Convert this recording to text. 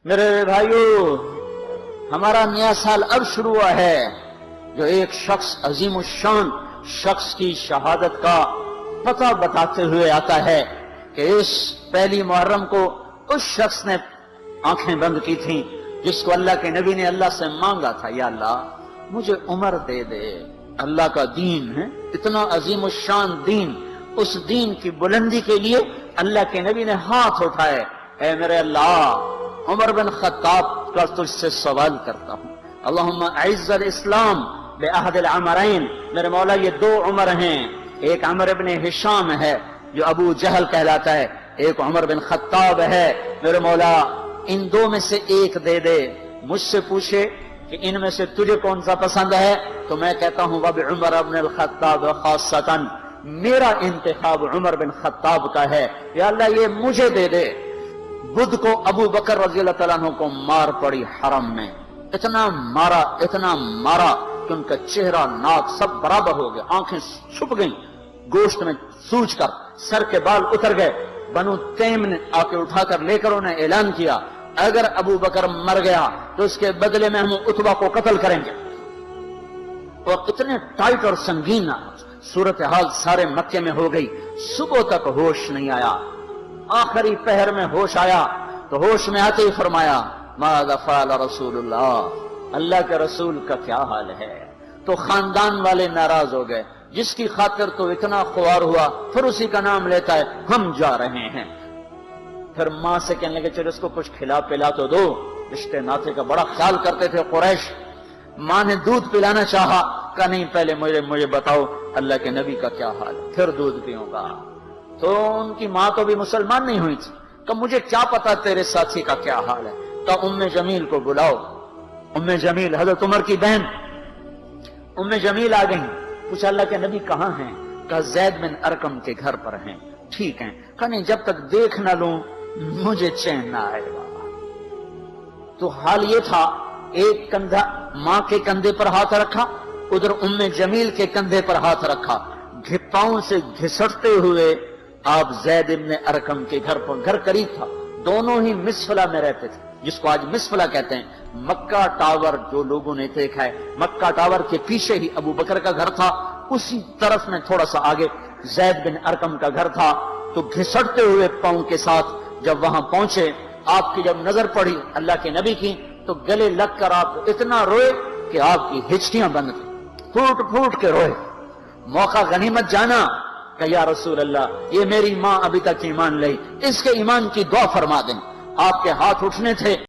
میرے بھائیو، ہمارا نیا سال اب شروع ہوا ہے جو ایک شخص عظیم الشان شخص کی شہادت کا پتہ بتاتے ہوئے آتا ہے کہ اس پہلی محرم کو اس شخص نے آنکھیں بند کی تھیں جس کو اللہ کے نبی نے اللہ سے مانگا تھا، یا اللہ مجھے عمر دے دے۔ اللہ کا دین ہے اتنا عظیم الشان دین، اس دین کی بلندی کے لیے اللہ کے نبی نے ہاتھ اٹھائے، اے میرے اللہ عمر بن خطاب کا تجھ سے سوال کرتا ہوں، اللہم اعز الاسلام بعہد العمرین۔ میرے مولا یہ دو عمر ہیں، ایک عمر بن ہشام ہے جو ابو جہل کہلاتا ہے، ایک عمر بن خطاب ہے، میرے مولا ان دو میں سے ایک دے دے۔ مجھ سے پوچھے کہ ان میں سے تجھے کون سا پسند ہے تو میں کہتا ہوں وب عمر بن الخطاب خاصتاً، میرا انتخاب عمر بن خطاب کا ہے، یا اللہ یہ مجھے دے دے۔ بدھ کو ابو بکر رضی اللہ تعالیٰ عنہ کو مار پڑی حرم میں، اتنا مارا کہ ان کا چہرہ ناک سب برابر ہو گیا، آنکھیں چھپ گئیں گوشت میں سوج کر، سر کے بال اتر گئے۔ بنو تیم نے آ کے اٹھا کر لے کر انہیں اعلان کیا اگر ابو بکر مر گیا تو اس کے بدلے میں ہم اتبا کو قتل کریں گے۔ اور اتنے ٹائٹ اور سنگین صورتحال سارے مکے میں ہو گئی، صبح تک ہوش نہیں آیا، آخری پہر میں ہوش آیا تو ہوش میں آتے ہی فرمایا ماذا فعل رسول اللہ، اللہ کے رسول کا کیا حال ہے۔ تو خاندان والے ناراض ہو گئے، جس کی خاطر تو اتنا خوار ہوا پھر اسی کا نام لیتا ہے، ہم جا رہے ہیں۔ پھر ماں سے کہنے لگے چلو اس کو کچھ کھلا پلا تو دو، رشتے ناطے کا بڑا خیال کرتے تھے قریش۔ ماں نے دودھ پلانا چاہا، کہا نہیں پہلے مجھے بتاؤ اللہ کے نبی کا کیا حال ہے پھر دودھ پیوں گا۔ تو ان کی ماں تو بھی مسلمان نہیں ہوئی تھی، کہ مجھے کیا پتا تیرے ساتھی کا کیا حال ہے، تو ام جمیل کو بلاؤ۔ ام جمیل حضرت عمر کی بہن ام جمیل آ گئیں، پوچھا اللہ کے نبی کہاں ہیں؟ کہا زید بن ارقم کے گھر پر ہیں۔ ٹھیک ہیں، کہا نہیں جب تک دیکھ نہ لوں مجھے چین نہ آئے گا۔ تو حال یہ تھا، ایک کندھا ماں کے کندھے پر ہاتھ رکھا، ادھر ام جمیل کے کندھے پر ہاتھ رکھا، پاؤں سے گھسٹتے ہوئے آپ زید بن ارقم کے گھر پر، گھر قریب تھا، دونوں ہی مسفلہ میں رہتے تھے جس کو آج مسفلہ کہتے ہیں۔ مکہ ٹاور جو لوگوں نے دیکھا ہے، مکہ ٹاور کے پیچھے ہی ابو بکر کا گھر تھا، اسی طرف میں تھوڑا سا آگے زید بن ارقم کا گھر تھا۔ تو گھسٹتے ہوئے پاؤں کے ساتھ جب وہاں پہنچے، آپ کی جب نظر پڑی اللہ کے نبی کی تو گلے لگ کر آپ اتنا روئے کہ آپ کی ہچکیاں بند تھیں، پھوٹ کے روئے۔ موقع غنیمت جانا کہ یا رسول اللہ یہ میری ماں ابھی تک ایمان لئی، اس کے ایمان کی دعا فرما دیں۔ آپ کے ہاتھ اٹھنے تھے